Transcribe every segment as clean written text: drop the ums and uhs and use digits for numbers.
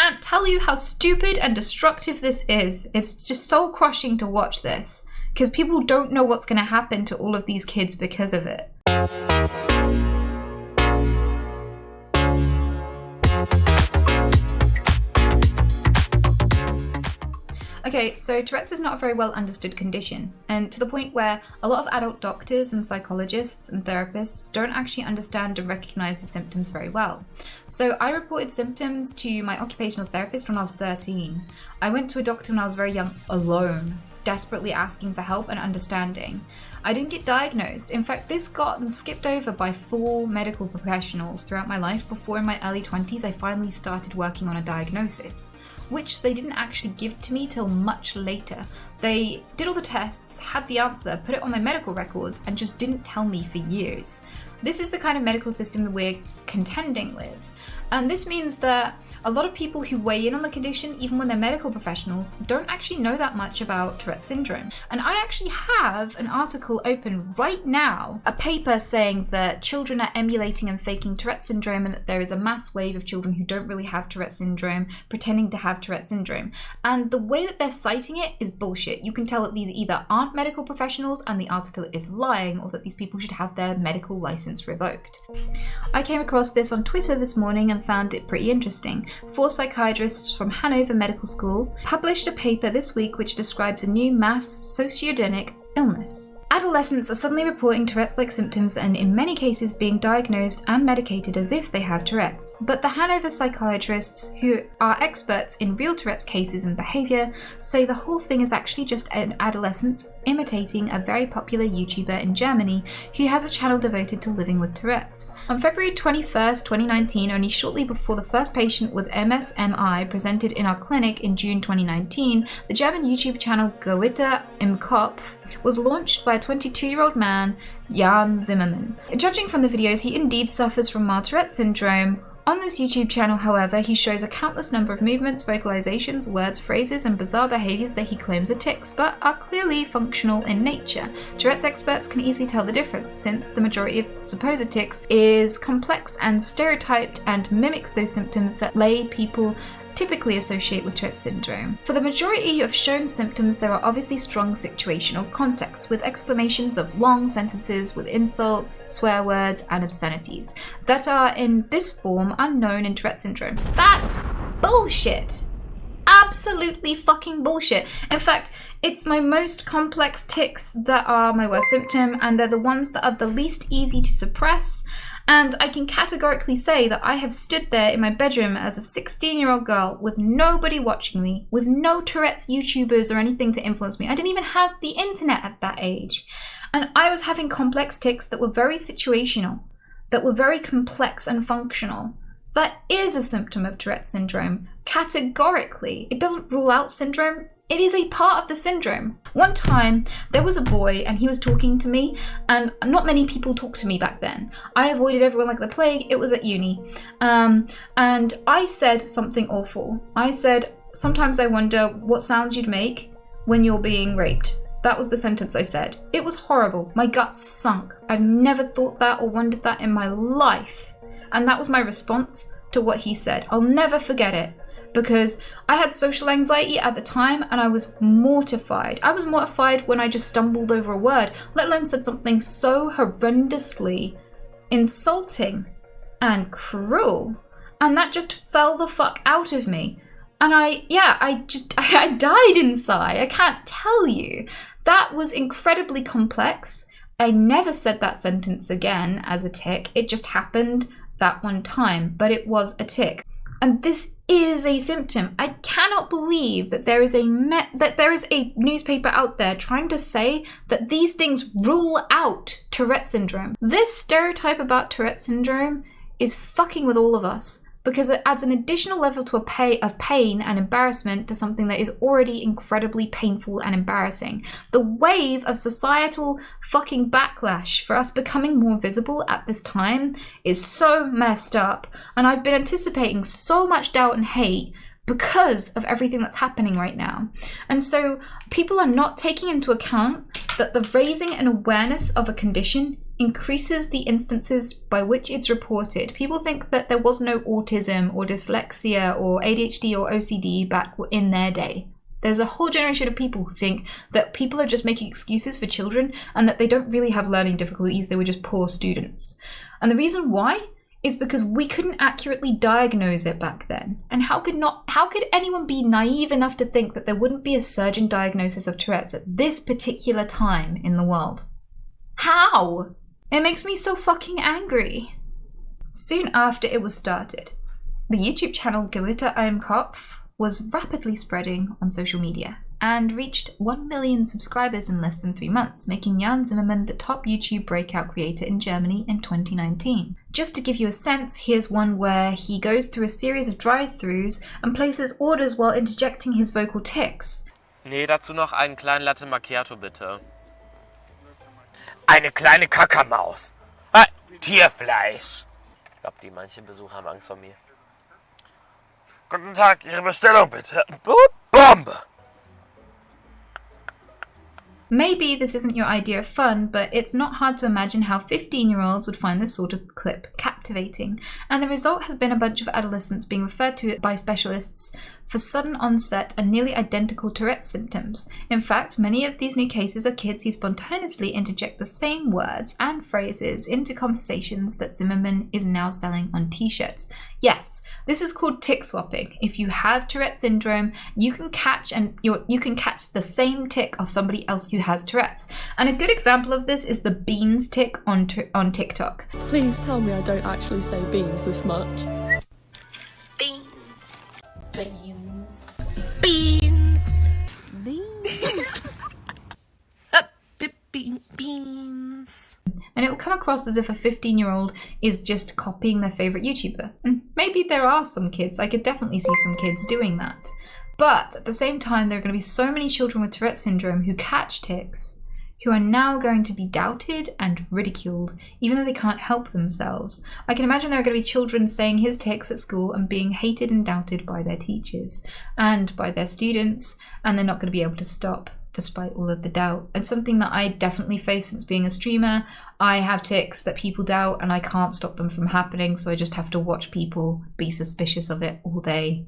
can't tell you how stupid and destructive this is. It's just soul crushing to watch this, because people don't know what's going to happen to all of these kids because of it. Okay, so Tourette's is not a very well understood condition, and to the point where a lot of adult doctors and psychologists and therapists don't actually understand or recognize the symptoms very well. So I reported symptoms to my occupational therapist when I was 13. I went to a doctor when I was very young, alone, desperately asking for help and understanding. I didn't get diagnosed. In fact, this got skipped over by 4 medical professionals throughout my life before in my early 20s I finally started working on a diagnosis, which they didn't actually give to me till much later. They did all the tests, had the answer, put it on my medical records, and just didn't tell me for years. This is the kind of medical system that we're contending with. And this means that a lot of people who weigh in on the condition, even when they're medical professionals, don't actually know that much about Tourette syndrome. And I actually have an article open right now, a paper saying that children are emulating and faking Tourette syndrome, and that there is a mass wave of children who don't really have Tourette syndrome pretending to have Tourette syndrome. And the way that they're citing it is bullshit. You can tell that these either aren't medical professionals and the article is lying, or that these people should have their medical license revoked. I came across this on Twitter this morning and found it pretty interesting. 4 psychiatrists from Hanover Medical School published a paper this week which describes a new mass sociogenic illness. Adolescents are suddenly reporting Tourette's-like symptoms and in many cases being diagnosed and medicated as if they have Tourette's. But the Hanover psychiatrists, who are experts in real Tourette's cases and behaviour, say the whole thing is actually just an adolescent imitating a very popular YouTuber in Germany who has a channel devoted to living with Tourette's. On February 21st, 2019, only shortly before the first patient with MSMI presented in our clinic in June 2019, the German YouTube channel Gewitter im Kopf was launched by a 22-year-old man, Jan Zimmerman. Judging from the videos, he indeed suffers from mild Tourette syndrome. On this YouTube channel, however, he shows a countless number of movements, vocalizations, words, phrases, and bizarre behaviors that he claims are tics, but are clearly functional in nature. Tourette's experts can easily tell the difference, since the majority of supposed tics is complex and stereotyped and mimics those symptoms that lay people typically associate with Tourette syndrome. For the majority of shown symptoms, there are obviously strong situational contexts, with exclamations of long sentences with insults, swear words, and obscenities that are in this form unknown in Tourette syndrome. That's bullshit. Absolutely fucking bullshit. In fact, it's my most complex tics that are my worst symptom, and they're the ones that are the least easy to suppress. And I can categorically say that I have stood there in my bedroom as a 16-year-old girl with nobody watching me, with no Tourette's YouTubers or anything to influence me. I didn't even have the internet at that age. And I was having complex tics that were very situational, that were very complex and functional. That is a symptom of Tourette syndrome, categorically. It doesn't rule out syndrome. It is a part of the syndrome. One time, there was a boy and he was talking to me, and not many people talked to me back then. I avoided everyone like the plague. It was at uni. And I said something awful. I said, "Sometimes I wonder what sounds you'd make when you're being raped." That was the sentence I said. It was horrible. My gut sunk. I've never thought that or wondered that in my life. And that was my response to what he said. I'll never forget it, because I had social anxiety at the time and I was mortified. I was mortified when I just stumbled over a word, let alone said something so horrendously insulting and cruel. And that just fell the fuck out of me. And I died inside. I can't tell you. That was incredibly complex. I never said that sentence again as a tic. It just happened that one time, but it was a tic. And this is a symptom. I cannot believe that there is a newspaper out there trying to say that these things rule out Tourette syndrome. This stereotype about Tourette syndrome is fucking with all of us, because it adds an additional level to of pain and embarrassment to something that is already incredibly painful and embarrassing. The wave of societal fucking backlash for us becoming more visible at this time is so messed up, and I've been anticipating so much doubt and hate because of everything that's happening right now. And so people are not taking into account that the raising an awareness of a condition increases the instances by which it's reported. People think that there was no autism or dyslexia or ADHD or OCD back in their day. There's a whole generation of people who think that people are just making excuses for children and that they don't really have learning difficulties, they were just poor students. And the reason why is because we couldn't accurately diagnose it back then. And how could anyone be naive enough to think that there wouldn't be a surge in diagnosis of Tourette's at this particular time in the world? How? It makes me so fucking angry. Soon after it was started, the YouTube channel Gewitter Kopf was rapidly spreading on social media and reached 1 million subscribers in less than 3 months, making Jan Zimmermann the top YouTube breakout creator in Germany in 2019. Just to give you a sense, here's one where he goes through a series of drive-thrus and places orders while interjecting his vocal tics. Nee, dazu noch einen kleinen Latte Macchiato bitte. Eine kleine Kackermaus. Ah, Tierfleisch. Ich glaube, die manchen Besucher haben Angst vor mir. Guten Tag, Ihre Bestellung bitte. Bombe! Maybe this isn't your idea of fun, but it's not hard to imagine how 15-year-olds would find this sort of clip captivating. And the result has been a bunch of adolescents being referred to by specialists for sudden onset and nearly identical Tourette symptoms. In fact, many of these new cases are kids who spontaneously interject the same words and phrases into conversations that Zimmermann is now selling on t-shirts. Yes, this is called tic swapping. If you have Tourette syndrome, you can catch the same tic of somebody else who has Tourette's. And a good example of this is the beans tic on TikTok. Please tell me I don't actually say beans this much. Beans. Beans. Beans. And it will come across as if a 15-year-old is just copying their favorite YouTuber. And maybe there are some kids, I could definitely see some kids doing that. But at the same time, there are going to be so many children with Tourette syndrome who catch tics, who are now going to be doubted and ridiculed, even though they can't help themselves. I can imagine there are going to be children saying his tics at school and being hated and doubted by their teachers and by their students, and they're not going to be able to stop despite all of the doubt. It's something that I definitely face since being a streamer. I have tics that people doubt and I can't stop them from happening, so I just have to watch people be suspicious of it all day,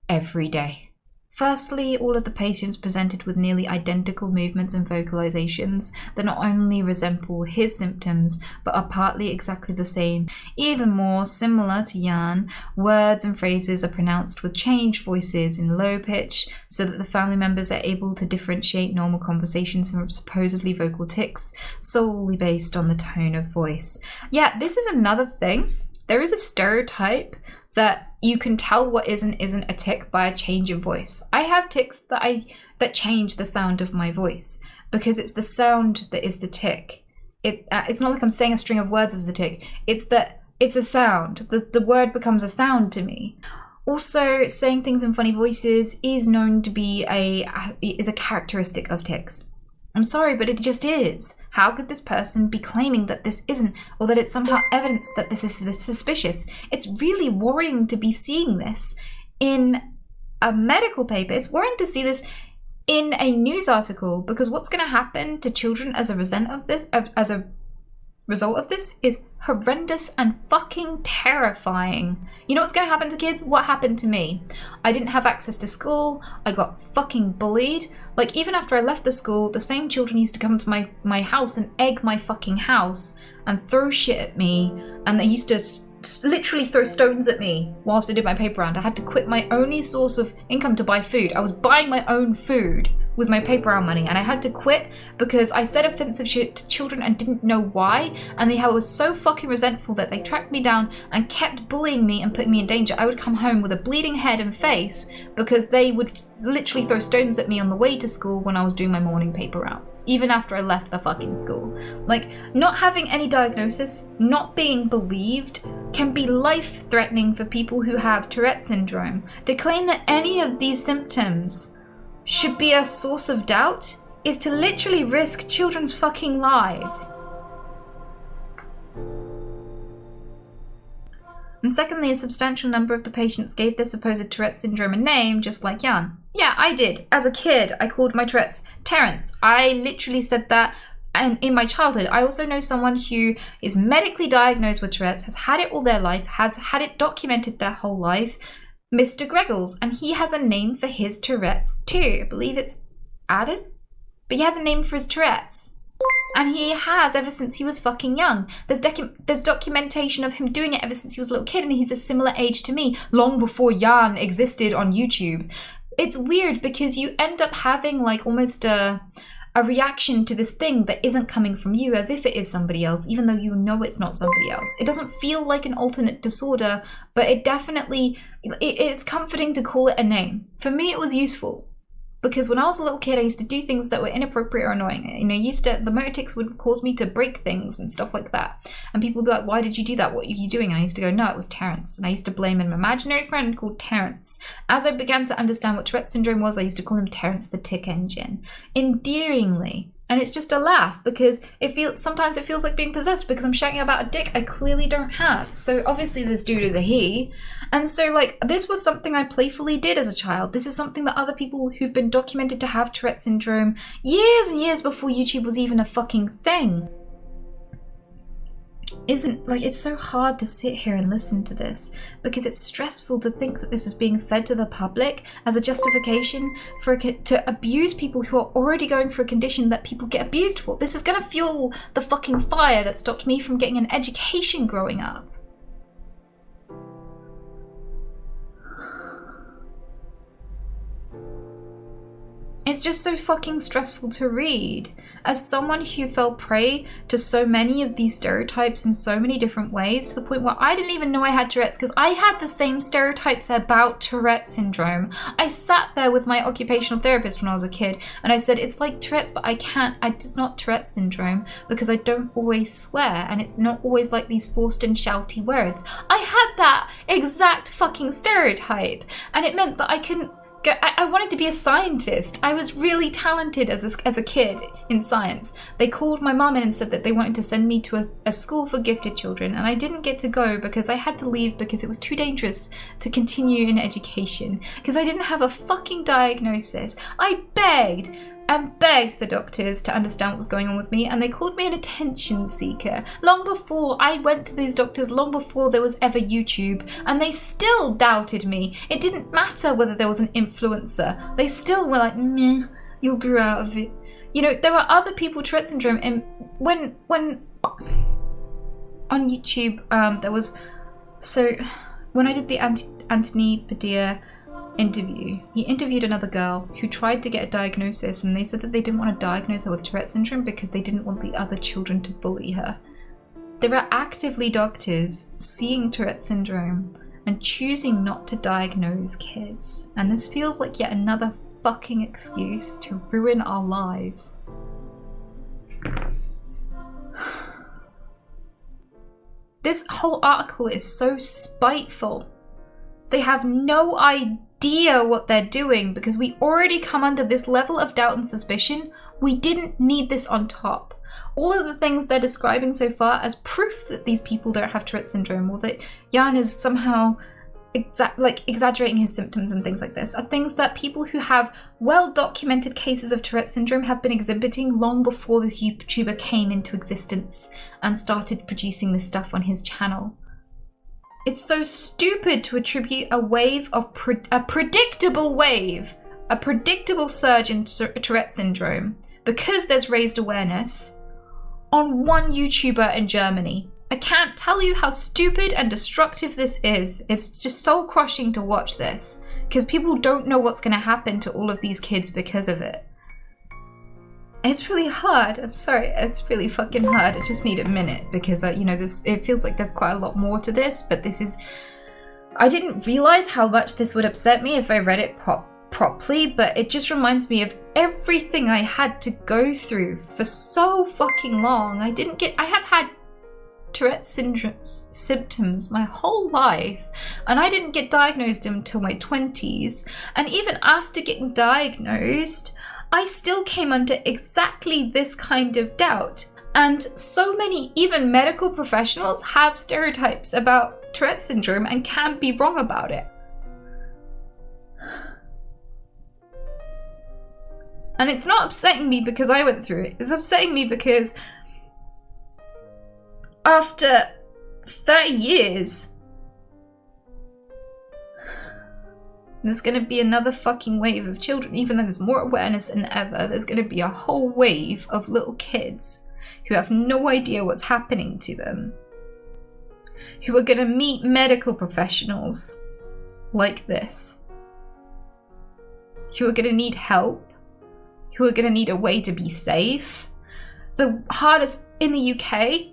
every day. Firstly, all of the patients presented with nearly identical movements and vocalizations that not only resemble his symptoms, but are partly exactly the same. Even more similar to Jan, words and phrases are pronounced with changed voices in low pitch, so that the family members are able to differentiate normal conversations from supposedly vocal tics, solely based on the tone of voice. Yeah, this is another thing. There is a stereotype that you can tell what isn't a tic by a change in voice. I have tics that change the sound of my voice because it's the sound that is the tic. It's not like I'm saying a string of words as the tic. It's a sound. The word becomes a sound to me. Also, saying things in funny voices is known to be a characteristic of tics. I'm sorry, but it just is. How could this person be claiming that this isn't, or that it's somehow evidence that this is suspicious? It's really worrying to be seeing this in a medical paper. It's worrying to see this in a news article, because what's going to happen to children as a result of this is horrendous and fucking terrifying. You know what's going to happen to kids? What happened to me? I didn't have access to school. I got fucking bullied. Like, even after I left the school, the same children used to come to my house and egg my fucking house and throw shit at me, and they used to literally throw stones at me whilst I did my paper round. I had to quit my only source of income to buy food. I was buying my own food with my paper round money, and I had to quit because I said offensive shit to children and didn't know why, and they were so fucking resentful that they tracked me down and kept bullying me and putting me in danger. I would come home with a bleeding head and face because they would literally throw stones at me on the way to school when I was doing my morning paper round, even after I left the fucking school. Like, not having any diagnosis, not being believed, can be life-threatening for people who have Tourette syndrome. To claim that any of these symptoms should be a source of doubt is to literally risk children's fucking lives. And secondly, a substantial number of the patients gave their supposed Tourette syndrome a name, just like Jan. Yeah, I did. As a kid, I called my Tourette's Terrence. I literally said that and in my childhood, I also know someone who is medically diagnosed with Tourette's, has had it all their life, has had it documented their whole life, Mr. Greggles, and he has a name for his Tourette's too. I believe it's Adam, but he has a name for his Tourette's. And he has ever since he was fucking young. There's documentation of him doing it ever since he was a little kid, and he's a similar age to me, long before Jan existed on YouTube. It's weird because you end up having like almost a reaction to this thing that isn't coming from you, as if it is somebody else, even though you know it's not somebody else. It doesn't feel like an alternate disorder, but it definitely, it's comforting to call it a name. For me, it was useful. Because when I was a little kid, I used to do things that were inappropriate or annoying. You know, the motor tics would cause me to break things and stuff like that. And people would be like, why did you do that? What are you doing? And I used to go, no, it was Terence. And I used to blame an imaginary friend called Terence. As I began to understand what Tourette syndrome was, I used to call him Terence the Tick Engine. Endearingly. And it's just a laugh because sometimes it feels like being possessed because I'm shouting about a dick I clearly don't have. So obviously this dude is a he. And so like this was something I playfully did as a child. This is something that other people who've been documented to have Tourette syndrome years and years before YouTube was even a fucking thing. It's so hard to sit here and listen to this because it's stressful to think that this is being fed to the public as a justification to abuse people who are already going for a condition that people get abused for. This is gonna fuel the fucking fire that stopped me from getting an education growing up. It's just so fucking stressful to read. As someone who fell prey to so many of these stereotypes in so many different ways, to the point where I didn't even know I had Tourette's because I had the same stereotypes about Tourette syndrome. I sat there with my occupational therapist when I was a kid and I said, it's like Tourette's, but it's not Tourette syndrome because I don't always swear and it's not always like these forced and shouty words. I had that exact fucking stereotype, and it meant that I couldn't I wanted to be a scientist. I was really talented as a kid in science. They called my mum in and said that they wanted to send me to a school for gifted children, and I didn't get to go because I had to leave because it was too dangerous to continue in education because I didn't have a fucking diagnosis. I begged and begged the doctors to understand what was going on with me, and they called me an attention seeker long before I went to these doctors, long before there was ever YouTube, and they still doubted me. It didn't matter whether there was an influencer. They still were like, meh, you'll grow out of it. You know, there were other people with Tourette syndrome, and when on YouTube, when I did the Anthony Padilla interview, he interviewed another girl who tried to get a diagnosis, and they said that they didn't want to diagnose her with Tourette syndrome because they didn't want the other children to bully her. There are actively doctors seeing Tourette syndrome and choosing not to diagnose kids, and this feels like yet another fucking excuse to ruin our lives. This whole article is so spiteful. They have no idea what they're doing because we already come under this level of doubt and suspicion. We didn't need this on top. All of the things they're describing so far as proof that these people don't have Tourette syndrome, or that Jan is somehow exaggerating his symptoms and things like this, are things that people who have well-documented cases of Tourette syndrome have been exhibiting long before this YouTuber came into existence and started producing this stuff on his channel. It's so stupid to attribute a predictable surge in Tourette syndrome because there's raised awareness on one YouTuber in Germany. I can't tell you how stupid and destructive this is. It's just soul crushing to watch this because people don't know what's going to happen to all of these kids because of it. It's really hard. I'm sorry. It's really fucking hard. I just need a minute because, it feels like there's quite a lot more to this, but I didn't realize how much this would upset me if I read it properly, but it just reminds me of everything I had to go through for so fucking long. I have had Tourette syndrome symptoms my whole life, and I didn't get diagnosed until my 20s, and even after getting diagnosed, I still came under exactly this kind of doubt. And so many, even medical professionals, have stereotypes about Tourette syndrome and can be wrong about it. And it's not upsetting me because I went through it. It's upsetting me because after 30 years, there's gonna be another fucking wave of children. Even though there's more awareness than ever, there's gonna be a whole wave of little kids who have no idea what's happening to them, who are gonna meet medical professionals like this, who are gonna need help, who are going to need a way to be safe. The hardest in the UK,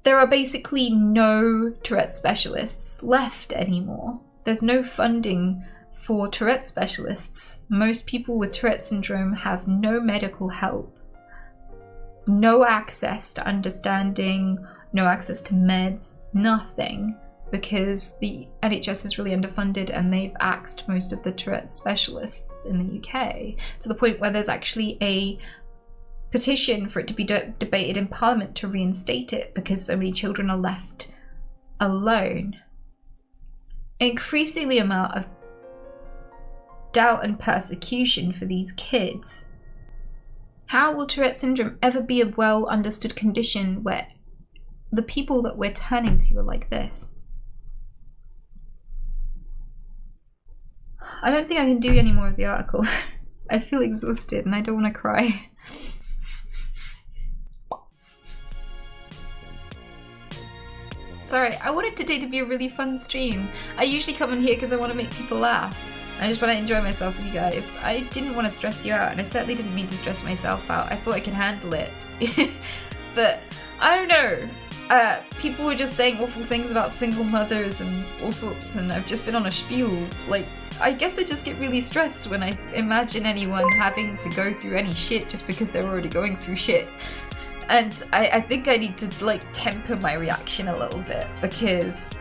there are basically no Tourette specialists left anymore. There's no funding for Tourette specialists. Most people with Tourette syndrome have no medical help, no access to understanding, no access to meds, nothing. Because the NHS is really underfunded and they've axed most of the Tourette specialists in the UK, to the point where there's actually a petition for it to be debated in Parliament to reinstate it because so many children are left alone. Increasing the amount of doubt and persecution for these kids. How will Tourette syndrome ever be a well understood condition where the people that we're turning to are like this? I don't think I can do any more of the article. I feel exhausted and I don't want to cry. Sorry, I wanted today to be a really fun stream. I usually come in here because I want to make people laugh. I just want to enjoy myself with you guys. I didn't want to stress you out, and I certainly didn't mean to stress myself out. I thought I could handle it. But I don't know. People were just saying awful things about single mothers and all sorts, and I've just been on a spiel. Like, I guess I just get really stressed when I imagine anyone having to go through any shit just because they're already going through shit. And I think I need to, like, temper my reaction a little bit, because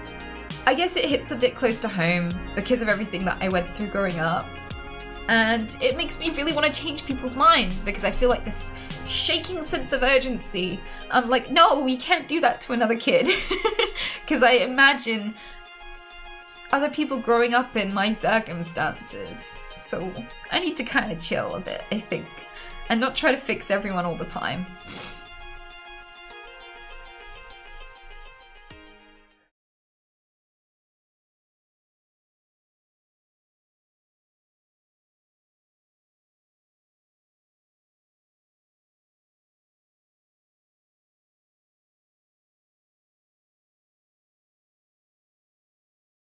I guess it hits a bit close to home because of everything that I went through growing up. And it makes me really want to change people's minds because I feel like this shaking sense of urgency. I'm like, no, we can't do that to another kid. Because I imagine other people growing up in my circumstances. So I need to kind of chill a bit, I think. And not try to fix everyone all the time.